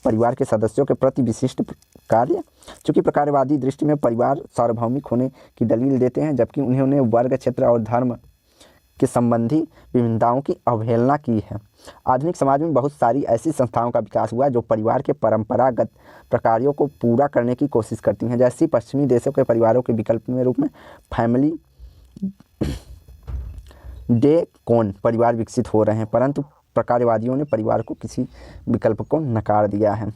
परिवार के सदस्यों के प्रति विशिष्ट कार्य। चूँकि प्रकारवादी दृष्टि में परिवार सार्वभौमिक होने की दलील देते हैं, जबकि उन्होंने वर्ग, क्षेत्र और धर्म के संबंधी विभिन्नताओं की अवहेलना की है। आधुनिक समाज में बहुत सारी ऐसी संस्थाओं का विकास हुआ जो परिवार के परंपरागत प्रकारों को पूरा करने की कोशिश करती हैं। जैसे पश्चिमी देशों के परिवारों के विकल्प में रूप में फैमिली डे कौन परिवार विकसित हो रहे हैं, परंतु प्रकारवादियों ने परिवार को किसी विकल्प को नकार दिया है।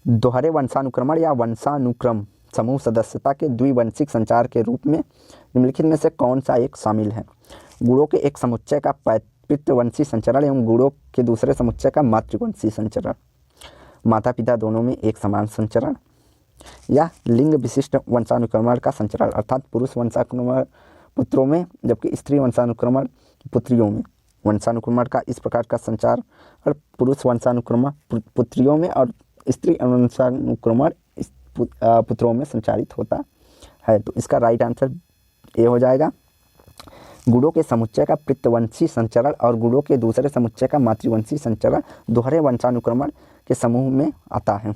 दोहरे वंशानुक्रमण या वंशानुक्रम समूह सदस्यता के द्विवंशिक संचार के रूप में निम्नलिखित में से कौन सा एक शामिल है? गुणों के एक समुच्चय का पितृवंशी संचरण एवं गुणों के दूसरे समुच्चय का मातृवंशी संचरण, माता पिता दोनों में एक समान संचरण, या लिंग विशिष्ट वंशानुक्रमण का संचरण, अर्थात पुरुष वंशानुक्रमण पुत्रों में जबकि स्त्री वंशानुक्रमण पुत्रियों में। वंशानुक्रमण का इस प्रकार का संचार और पुरुष वंशानुक्रमण पुत्रियों में और स्त्री वंशानुक्रमण पुत्रों में संचारित होता है। तो इसका राइट आंसर ए हो जाएगा। गुणों के समुच्चय का पितृवंशी संचरण और गुणों के दूसरे समुच्चय का मातृवंशी संचरण दोहरे वंशानुक्रमण के समूह में आता है।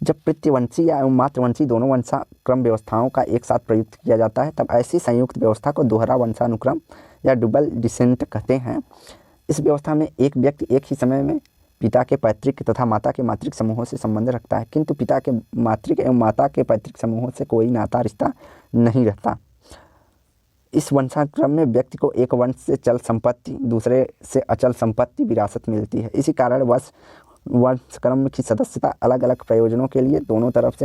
जब पितृवंशी या मातृवंशी दोनों वंशानुक्रम व्यवस्थाओं का एक साथ प्रयुक्त किया जाता है, तब ऐसी संयुक्त व्यवस्था को दोहरा वंशानुक्रम या डबल डिसेंट कहते हैं। इस व्यवस्था में एक व्यक्ति एक ही समय में पिता के पैतृक तथा माता के मातृक समूहों से संबंध रखता है, किंतु पिता के मातृक एवं माता के पैतृक समूहों से कोई नाता रिश्ता नहीं रहता। इस वंशानुक्रम में व्यक्ति को एक वंश से चल संपत्ति, दूसरे से अचल संपत्ति विरासत मिलती है। इसी कारण वंशक्रम की सदस्यता अलग अलग प्रयोजनों के लिए दोनों तरफ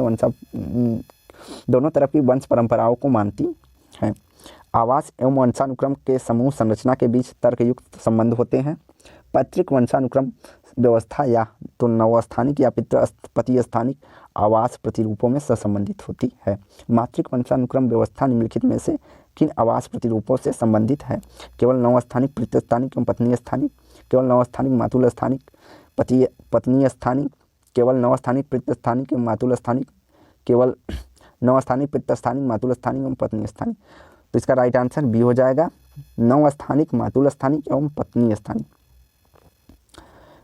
की वंश परंपराओं को मानती है। आवास एवं वंशानुक्रम के समूह संरचना के बीच तर्कयुक्त संबंध होते हैं। पैतृक वंशानुक्रम व्यवस्था या तो नवस्थानिक या प्रतिस्थानिक आवास प्रतिरूपों में संबंधित होती है। मातृक वंशानुक्रम व्यवस्था निम्नलिखित में से किन आवास प्रतिरूपों से संबंधित है? केवल नवस्थानिक, प्रतिस्थानिक एवं पत्नी स्थानिक, केवल नवस्थानिक, मातुल स्थानिक, पत्नी स्थानिक, केवल नवस्थानिक, प्रतिस्थानिक एवं मातुल स्थानिक, केवल नवस्थानिक, प्रतिस्थानिक, मातुल स्थानिक एवं पत्नी स्थानिक। तो इसका राइट आंसर बी हो जाएगा, नवस्थानिक, मातुल स्थानिक एवं पत्नी स्थानिक।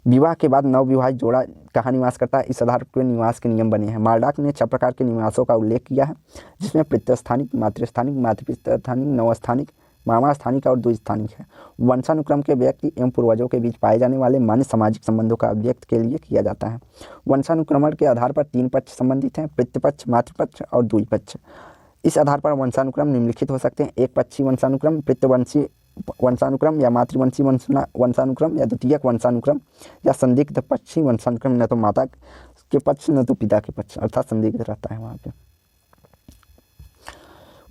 विवाह के बाद नवविवाहित जोड़ा कहाँ निवास करता है? इस आधार पर निवास के नियम बने हैं। मार्डाक ने 6 प्रकार के निवासों का उल्लेख किया है, जिसमें पितृस्थानिक, मातृस्थानिक, मातृपितृस्थानिक, नवस्थानिक, मामा स्थानिक और द्विस्थानिक है। वंशानुक्रम के व्यक्ति एवं पूर्वजों के बीच पाए जाने वाले मान्य सामाजिक संबंधों का अभिव्यक्त के लिए किया जाता है। वंशानुक्रमण के आधार पर 3 पक्ष संबंधित हैं: पितृपक्ष, मातृपक्ष और द्विपक्ष। इस आधार पर वंशानुक्रम निम्नलिखित हो सकते हैं: एक पक्षी वंशानुक्रम, पितृवंशी वंशानुक्रम या मातृवंशी वंशानुक्रम या द्वितीयक वंशानुक्रम या संदिग्ध पक्षी वंशानुक्रम, न तो माता के पक्ष न तो पिता के पक्ष, अर्थात संदिग्ध रहता है वहाँ पे।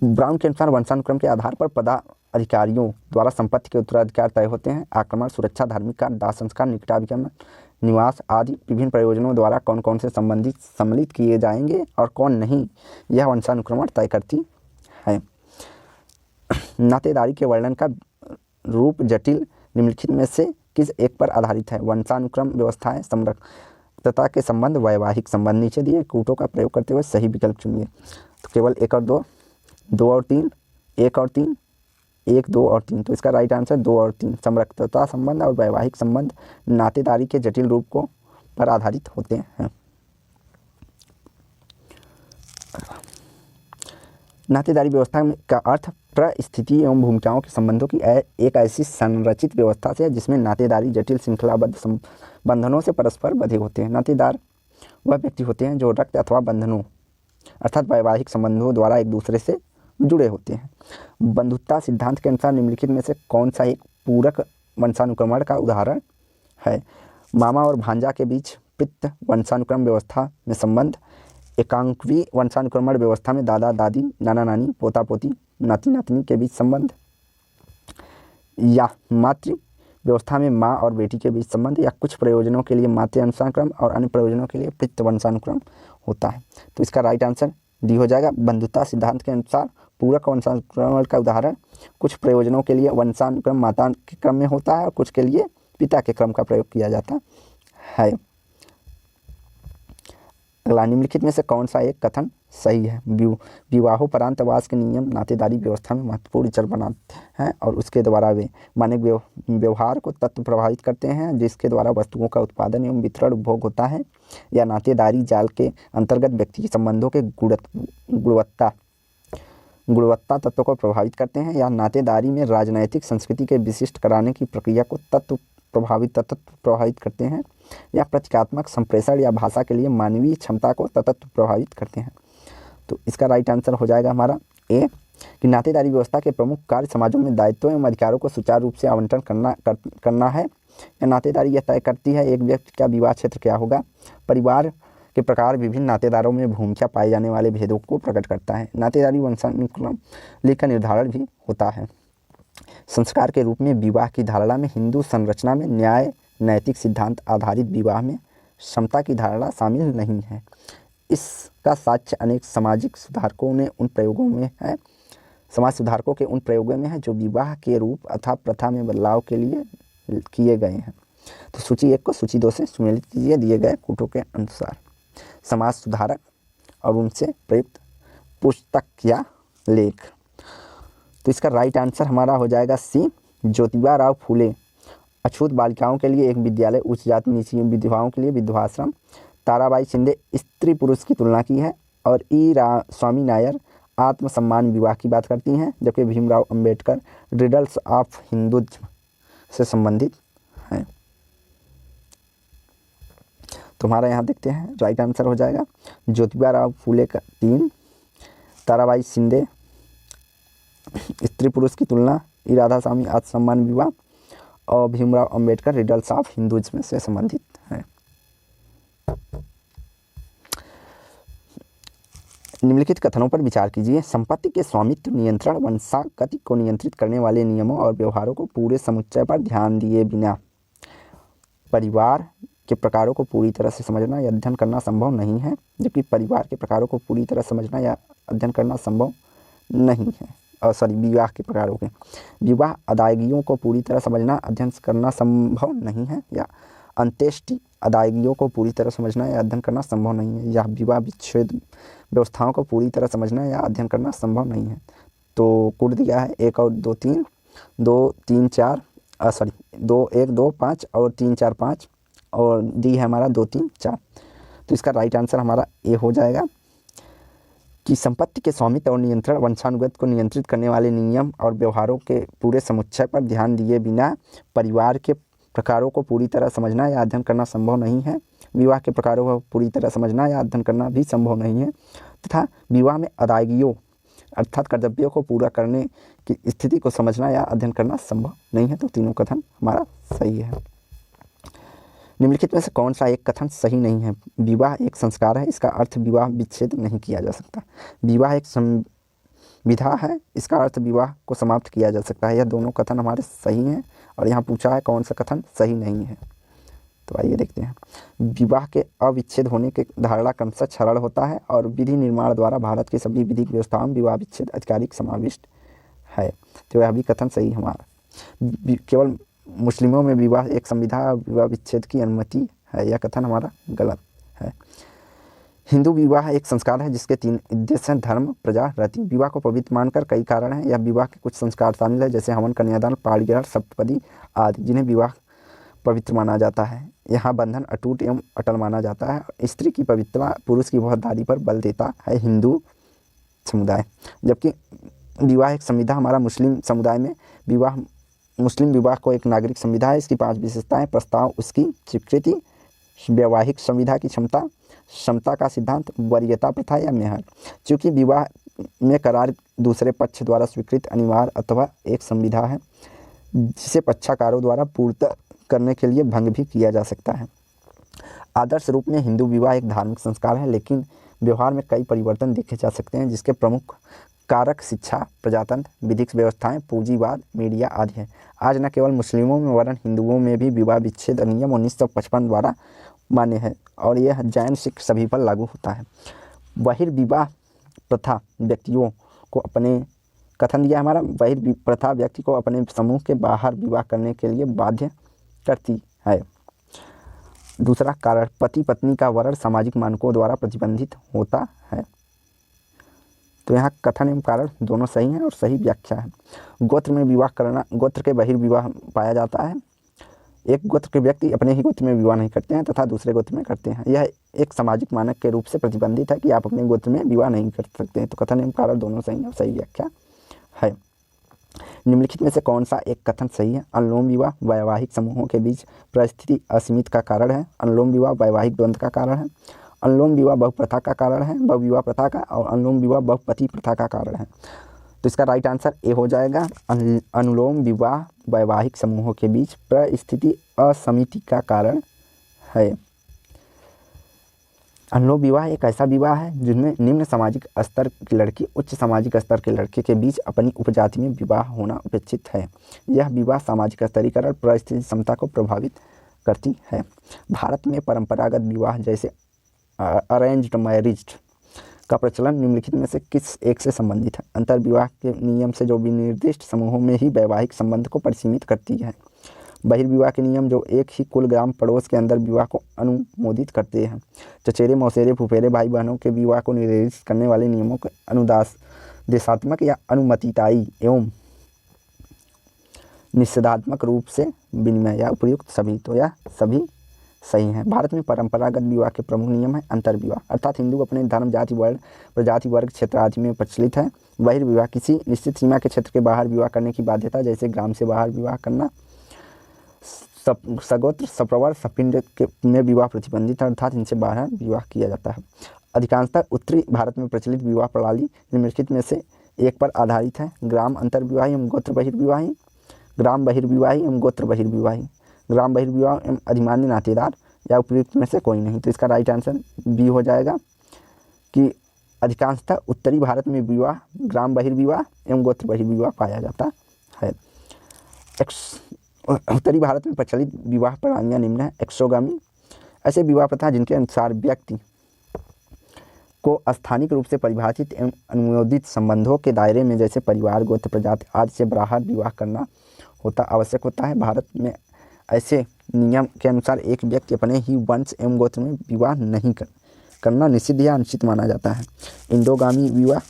ब्राउन के अनुसार वंशानुक्रम के आधार पर पदाधिकारियों द्वारा संपत्ति के उत्तराधिकार तय होते हैं। आक्रमण, सुरक्षा, धार्मिक कार्य, दाह संस्कार, निकटाभिगमन, निवास आदि विभिन्न प्रयोजनों द्वारा कौन कौन से सम्मिलित किए जाएंगे और कौन नहीं, यह वंशानुक्रमण तय करती है। नातेदारी के वर्णन का रूप जटिल निम्नलिखित में से किस एक पर आधारित है? वंशानुक्रम व्यवस्थाएं, समरसता के संबंध, वैवाहिक संबंध। नीचे दिए कूटों का प्रयोग करते हुए सही विकल्प चुनिए। तो केवल 1 और 2, 2 और 3, 1 और 3, 1, 2 और 3। तो इसका राइट आंसर 2 और 3। समरसता संबंध और वैवाहिक संबंध नातेदारी के जटिल रूप को पर आधारित होते हैं। नातेदारी व्यवस्था का अर्थ परिस्थिति एवं भूमिकाओं के संबंधों की एक ऐसी संरचित व्यवस्था से है जिसमें नातेदारी जटिल श्रृंखलाबद्ध बंधनों से परस्पर बंधे होते हैं। नातेदार वह व्यक्ति होते हैं जो रक्त अथवा बंधनों अर्थात वैवाहिक संबंधों द्वारा एक दूसरे से जुड़े होते हैं। बंधुत्व सिद्धांत के अनुसार निम्नलिखित में से कौन सा एक पूरक वंशानुक्रमण का उदाहरण है? मामा और भांजा के बीच पितृ वंशानुक्रम व्यवस्था में संबंध, एकांकवी वंशानुक्रमण व्यवस्था में दादा दादी, नाना नानी, पोता पोती, नाती नातनी के बीच संबंध, या मातृ व्यवस्था में माँ और बेटी के बीच संबंध, या कुछ प्रयोजनों के लिए मातृ वंशानुक्रम और अन्य प्रयोजनों के लिए पितृ वंशानुक्रम होता है। तो इसका राइट आंसर डी हो जाएगा। बंधुता सिद्धांत के अनुसार पूरक वंशानुक्रमण का उदाहरण, कुछ प्रयोजनों के लिए वंशानुक्रम माता के क्रम में होता है और कुछ के लिए पिता के क्रम का प्रयोग किया जाता है। अगला, निम्नलिखित में से कौन सा एक कथन सही है? विवाहोपरांतवास के नियम नातेदारी व्यवस्था में महत्वपूर्ण चर बनाते हैं और उसके द्वारा वे मानव व्यवहार को तत्व प्रभावित करते हैं जिसके द्वारा वस्तुओं का उत्पादन एवं वितरण उपभोग होता है, या नातेदारी जाल के अंतर्गत व्यक्ति के संबंधों के गुणवत्ता तत्व को प्रभावित करते हैं, या नातेदारी में राजनैतिक संस्कृति के विशिष्ट कराने की प्रक्रिया को तत्व प्रभावित करते हैं, या प्रतीकात्मक संप्रेषण या भाषा के लिए मानवीय क्षमता को तत्व प्रभावित करते हैं। तो इसका राइट आंसर हो जाएगा हमारा ए, कि नातेदारी व्यवस्था के प्रमुख कार्य समाजों में दायित्वों एवं अधिकारों को सुचारू रूप से आवंटन करना है। या नातेदारी यह तय करती है एक व्यक्ति का विवाह क्षेत्र क्या होगा। परिवार के प्रकार विभिन्न नातेदारों में भूमिका पाए जाने वाले भेदों को प्रकट करता है। नातेदारी वंशानुक्रम का निर्धारण भी होता है। संस्कार के रूप में विवाह की धारणा में हिंदू संरचना में न्याय नैतिक सिद्धांत आधारित विवाह में समता की धारणा शामिल नहीं है। इसका साक्ष्य अनेक समाज सुधारकों के उन प्रयोगों में है जो विवाह के रूप अर्थात प्रथा में बदलाव के लिए किए गए हैं। तो सूची 1 को सूची 2 से सुमेलित कीजिए दिए गए कूटों के अनुसार। समाज सुधारक और उनसे प्रयुक्त पुस्तक या लेख। तो इसका राइट आंसर हमारा हो जाएगा सी, ज्योतिबा राव फूले। अछूत बालिकाओं के लिए एक विद्यालय, उच्च जाति नीची विधवाओं के लिए विधवाश्रम। ताराबाई शिंदे स्त्री पुरुष की तुलना की है, और स्वामी नायर आत्मसम्मान विवाह की बात करती हैं, जबकि Bhimrao Ambedkar riddles of Hinduism से संबंधित हैं। तुम्हारा यहाँ देखते हैं राइट आंसर हो जाएगा ज्योतिबा राव फूले का 3, ताराबाई शिंदे स्त्री पुरुष की तुलना, राधा स्वामी आत्मसम्मान विवाह, और Bhimrao Ambedkar riddles of Hinduism से संबंधित है। निम्नलिखित कथनों पर विचार कीजिए। संपत्ति के स्वामित्व नियंत्रण वंशागति को नियंत्रित करने वाले नियमों और व्यवहारों को पूरे समुच्चय पर ध्यान दिए बिना परिवार के प्रकारों को पूरी तरह से समझना या अध्ययन करना संभव नहीं है। जबकि परिवार के प्रकारों को पूरी तरह समझना या अध्ययन करना संभव नहीं है। विवाह के प्रकारों के विवाह अदायगियों को पूरी तरह समझना अध्ययन करना संभव नहीं है, या अंत्येष्टि अदायगियों को पूरी तरह समझना या अध्ययन करना संभव नहीं है, या विवाह विच्छेद व्यवस्थाओं को पूरी तरह समझना या अध्ययन करना संभव नहीं है। तो कुल दिया है 1 और 2 3 2 3 4 2 1 2 5 और 3 4 5, और डी है हमारा 2 3 4। तो इसका राइट आंसर हमारा ए हो जाएगा कि संपत्ति के स्वामित्व और नियंत्रण वंशानुगत को नियंत्रित करने वाले नियम और व्यवहारों के पूरे समुच्चय पर ध्यान दिए बिना परिवार के प्रकारों को पूरी तरह समझना या अध्ययन करना संभव नहीं है। विवाह के प्रकारों को पूरी तरह समझना या अध्ययन करना भी संभव नहीं है, तथा विवाह में अदायगियों अर्थात कर्तव्यों को पूरा करने की स्थिति को समझना या अध्ययन करना संभव नहीं है। तो तीनों कथन हमारा सही है। निम्नलिखित में से कौन सा एक कथन सही नहीं है? विवाह एक संस्कार है, इसका अर्थ विवाह विच्छेद नहीं किया जा सकता। विवाह एक संविधा है, इसका अर्थ विवाह को समाप्त किया जा सकता है। यह दोनों कथन हमारे सही हैं, और यहाँ पूछा है कौन सा कथन सही नहीं है। तो आइए देखते हैं। विवाह के अविच्छेद होने की धारणा क्रमशः सरल होता है, और विधि निर्माण द्वारा भारत की सभी विधिक व्यवस्थाओं में विवाह विच्छेद अधिकारिक समाविष्ट है। तो यह भी कथन सही हमारा। केवल मुस्लिमों में विवाह एक संविधा और विवाह विच्छेद की अनुमति है, यह कथन हमारा गलत है। हिंदू विवाह एक संस्कार है जिसके 3 उद्देश्य हैं: धर्म, प्रजा, रति। विवाह को पवित्र मानकर कई कारण हैं। यह विवाह के कुछ संस्कार शामिल है, जैसे हवन, कन्यादान, पाणिग्रहण, सप्तपदी आदि, जिन्हें विवाह पवित्र माना जाता है। यहाँ बंधन अटूट एवं अटल माना जाता है। स्त्री की पवित्रता पुरुष की वफादारी पर बल देता है हिंदू समुदाय। जबकि विवाह एक संविधा हमारा मुस्लिम समुदाय में मुस्लिम विवाह को एक नागरिक संविधा है। इसकी 5 विशेषताएं: प्रस्ताव, उसकी स्वीकृति, वैवाहिक संविधा की क्षमता का सिद्धांत, वरीयता प्रथा या मेहर। चूँकि विवाह में करार दूसरे पक्ष द्वारा स्वीकृत अनिवार्य अथवा एक संविधा है जिसे पक्षकारों द्वारा पूर्णतः करने के लिए भंग भी किया जा सकता है। आदर्श रूप में हिंदू विवाह एक धार्मिक संस्कार है, लेकिन व्यवहार में कई परिवर्तन देखे जा सकते हैं, जिसके प्रमुख कारक शिक्षा, प्रजातंत्र, विधिक व्यवस्थाएं, पूंजीवाद, मीडिया आदि हैं। आज न केवल मुस्लिमों में वरन हिंदुओं में भी विवाह विच्छेद अधिनियम 1955 द्वारा मान्य है और यह जैन सिख सभी पर लागू होता है। बहिर्विवाह प्रथा व्यक्तियों को अपने कथन दिया हमारा बहिर्प्रथा व्यक्ति को अपने समूह के बाहर विवाह करने के लिए बाध्य करती है। दूसरा कारण पति पत्नी का वर्ण सामाजिक मानकों द्वारा प्रतिबंधित होता है। तो यहाँ कथन एवं कारण दोनों सही हैं और सही व्याख्या है। गोत्र में विवाह करना, गोत्र के बहिर्विवाह पाया जाता है। एक गोत्र के व्यक्ति अपने ही गोत्र में विवाह नहीं करते हैं तथा दूसरे गोत्र में करते हैं। यह एक सामाजिक मानक के रूप से प्रतिबंधित है कि आप अपने गोत्र में विवाह नहीं कर सकते हैं। तो कथन एवं कारण दोनों सही है और सही व्याख्या है। निम्नलिखित में से कौन सा एक कथन सही है? अनुलोम विवाह वैवाहिक समूहों के बीच परिस्थिति असीमित का कारण है। अनुलोम विवाह वैवाहिक द्वंद्व का कारण है। अनुलोम विवाह बहुप्रथा का कारण है, बहुविवाह प्रथा का, और अनुलोम विवाह बहुपति प्रथा का कारण है। तो इसका राइट आंसर ए हो जाएगा। अनुलोम विवाह वैवाहिक समूहों के बीच परिस्थिति असमिति का कारण है। अनुलोम विवाह एक ऐसा विवाह है जिसमें निम्न सामाजिक स्तर की लड़की उच्च सामाजिक स्तर के लड़के के बीच अपनी उपजाति में विवाह होना अपेक्षित है। यह विवाह सामाजिक स्तरीकरण परिस्थिति समता को प्रभावित करती है। भारत में परंपरागत विवाह जैसे अरेंज्ड मैरिज का प्रचलन निम्नलिखित में से किस एक से संबंधित है? अंतर्विवाह के नियम से जो विनिर्दिष्ट समूहों में ही वैवाहिक संबंध को परिसीमित करती है। बहिर्विवाह के नियम जो एक ही कुल ग्राम पड़ोस के अंदर विवाह को अनुमोदित करते हैं। चचेरे मौसेरे फुफेरे भाई बहनों के विवाह को निर्देशित करने वाले नियमों के अनुदेशात्मक या अनुमतिताई एवं निषेधात्मक रूप से विनिमय या उपयुक्त सभी। तो यह सभी सही हैं। भारत में परंपरागत विवाह के प्रमुख नियम है अंतर्विवाह, अर्थात हिंदू अपने धर्म, जाति, वर्ण, प्रजाति, वर्ग, क्षेत्र आदि में प्रचलित है। बहिर्विवाह किसी निश्चित सीमा के क्षेत्र के बाहर विवाह करने की बाध्यता, जैसे ग्राम से बाहर विवाह करना। सगोत्र, सप्रवर, सपिंड में विवाह प्रतिबंधित है, अर्थात इनसे बाहर विवाह किया जाता है। अधिकांशतः उत्तरी भारत में प्रचलित विवाह प्रणाली निम्नलिखित में से एक पर आधारित है। ग्राम अंतर्विवाही एवं गोत्र बहिर्विवाही, ग्राम बहिर्विवाही एवं गोत्र बहिर्विवाही, ग्राम बहिर्विवाह एवं अधिमान्य नातेदार, या उपयुक्त में से कोई नहीं। तो इसका राइट आंसर बी हो जाएगा कि अधिकांशतः उत्तरी भारत में विवाह ग्राम बहिर्विवाह एवं गोत्र बहिर्विवाह पाया जाता है। उत्तरी भारत में प्रचलित विवाह प्रणालियाँ निम्न है। एक्सोगामी, ऐसे विवाह प्रथा जिनके अनुसार व्यक्ति को स्थानिक रूप से परिभाषित एवं अनुमोदित संबंधों के दायरे में, जैसे परिवार, गोत्र, प्रजाति आदि से बाहर विवाह करना आवश्यक होता है। भारत में ऐसे नियम के अनुसार एक व्यक्ति अपने ही वंश एवं गोत्र में विवाह नहीं करना निषिद्ध या अनुचित माना जाता है। इंडोगामी विवाह,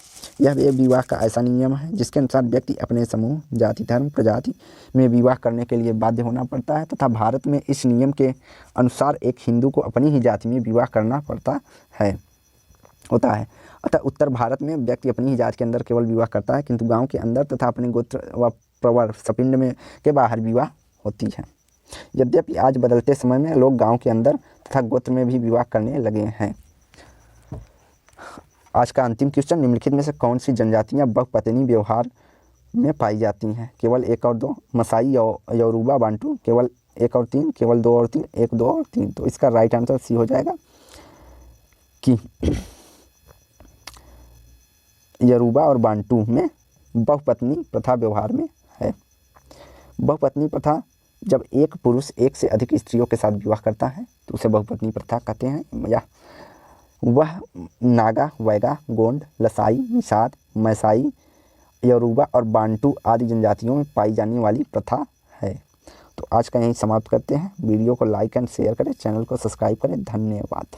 यह विवाह का ऐसा नियम है जिसके अनुसार व्यक्ति अपने समूह, जाति, धर्म, प्रजाति में विवाह करने के लिए बाध्य होना पड़ता है तथा भारत में इस नियम के अनुसार एक हिंदू को अपनी ही जाति में विवाह करना होता है। अतः उत्तर भारत में व्यक्ति अपनी ही जाति के अंदर केवल विवाह करता है, किंतु गाँव के अंदर तथा अपने गोत्र व प्रवर सपिंड में के बाहर विवाह होती है। यद्यपि आज बदलते समय में लोग गांव के अंदर तथा गोत्र में भी विवाह करने लगे हैं। आज का अंतिम क्वेश्चन, निम्नलिखित में से कौन सी जनजातियां बहुपत्नी व्यवहार में पाई जाती हैं? केवल 1 और 2, मसाई, योरूबा, बांटू, केवल 1 और 3, केवल 2 और 3, 1, 2 और 3। तो इसका राइट आंसर सी हो जाएगा कि योरूबा और बांटू में बहुपत्नी प्रथा व्यवहार में है। बहुपत्नी प्रथा जब एक पुरुष एक से अधिक स्त्रियों के साथ विवाह करता है तो उसे बहुपत्नी प्रथा कहते हैं। या वह नागा, वैगा, गोंड, लसाई, निषाद, मैसाई, योरूबा और बांटू आदि जनजातियों में पाई जाने वाली प्रथा है। तो आज का यहीं समाप्त करते हैं। वीडियो को लाइक एंड शेयर करें, चैनल को सब्सक्राइब करें। धन्यवाद।